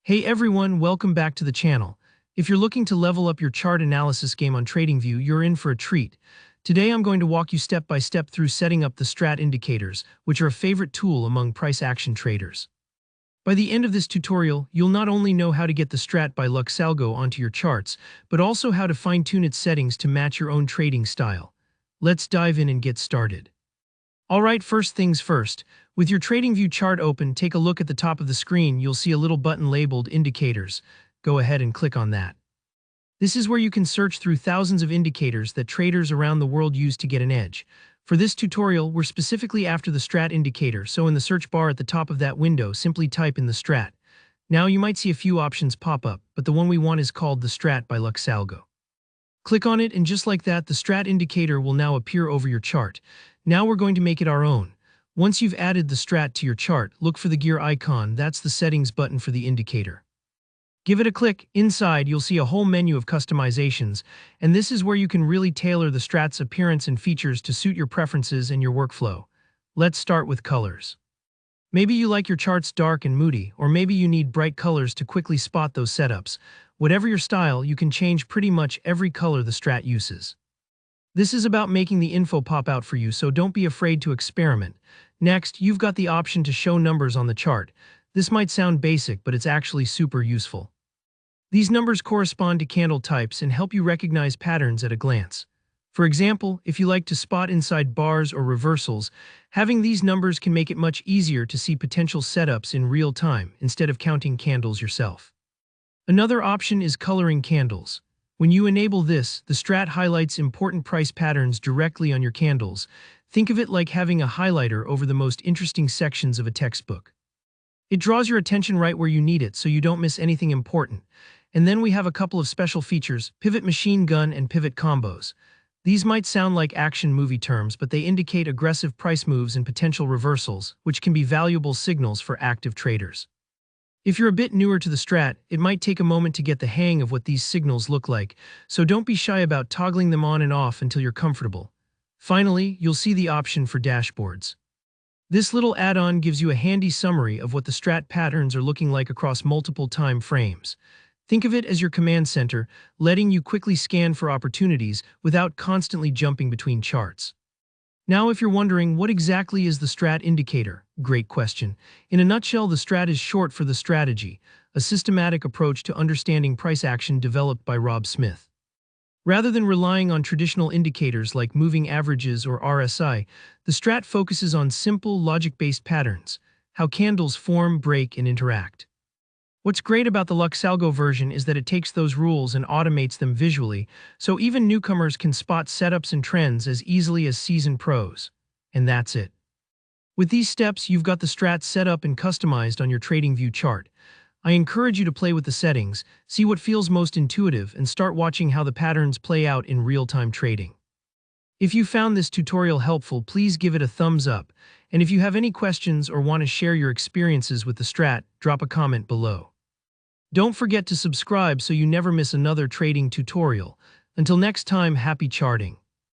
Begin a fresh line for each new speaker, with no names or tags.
Hey everyone, welcome back to the channel. If you're looking to level up your chart analysis game on TradingView, you're in for a treat. Today I'm going to walk you step by step through setting up the Strat indicators, which are a favorite tool among price action traders. By the end of this tutorial, you'll not only know how to get the Strat by Luxalgo onto your charts, but also how to fine-tune its settings to match your own trading style. Let's dive in and get started. Alright, first things first. With your TradingView chart open, take a look at the top of the screen. You'll see a little button labeled Indicators. Go ahead and click on that. This is where you can search through thousands of indicators that traders around the world use to get an edge. For this tutorial, we're specifically after the Strat indicator, so in the search bar at the top of that window, simply type in the Strat. Now you might see a few options pop up, but the one we want is called the Strat by Luxalgo. Click on it, and just like that, the Strat indicator will now appear over your chart. Now we're going to make it our own. Once you've added the Strat to your chart, look for the gear icon. That's the settings button for the indicator. Give it a click. Inside, you'll see a whole menu of customizations, and this is where you can really tailor the Strat's appearance and features to suit your preferences and your workflow. Let's start with colors. Maybe you like your charts dark and moody, or maybe you need bright colors to quickly spot those setups. Whatever your style, you can change pretty much every color the Strat uses. This is about making the info pop out for you, so don't be afraid to experiment. Next, you've got the option to show numbers on the chart. This might sound basic, but it's actually super useful. These numbers correspond to candle types and help you recognize patterns at a glance. For example, if you like to spot inside bars or reversals, having these numbers can make it much easier to see potential setups in real time instead of counting candles yourself. Another option is coloring candles. When you enable this, the Strat highlights important price patterns directly on your candles. Think of it like having a highlighter over the most interesting sections of a textbook. It draws your attention right where you need it so you don't miss anything important. And then we have a couple of special features: pivot machine gun and pivot combos. These might sound like action movie terms, but they indicate aggressive price moves and potential reversals, which can be valuable signals for active traders. If you're a bit newer to the Strat, it might take a moment to get the hang of what these signals look like, so don't be shy about toggling them on and off until you're comfortable. Finally, you'll see the option for dashboards. This little add-on gives you a handy summary of what the Strat patterns are looking like across multiple time frames. Think of it as your command center, letting you quickly scan for opportunities without constantly jumping between charts. Now, if you're wondering, what exactly is the Strat indicator? Great question. In a nutshell, the Strat is short for the strategy, a systematic approach to understanding price action developed by Rob Smith. Rather than relying on traditional indicators like moving averages or RSI, the Strat focuses on simple, logic-based patterns, how candles form, break, and interact. What's great about the Luxalgo version is that it takes those rules and automates them visually, so even newcomers can spot setups and trends as easily as seasoned pros. And that's it. With these steps, you've got the Strat set up and customized on your TradingView chart. I encourage you to play with the settings, see what feels most intuitive, and start watching how the patterns play out in real-time trading. If you found this tutorial helpful, please give it a thumbs up. And if you have any questions or want to share your experiences with the Strat, drop a comment below. Don't forget to subscribe so you never miss another trading tutorial. Until next time, happy charting.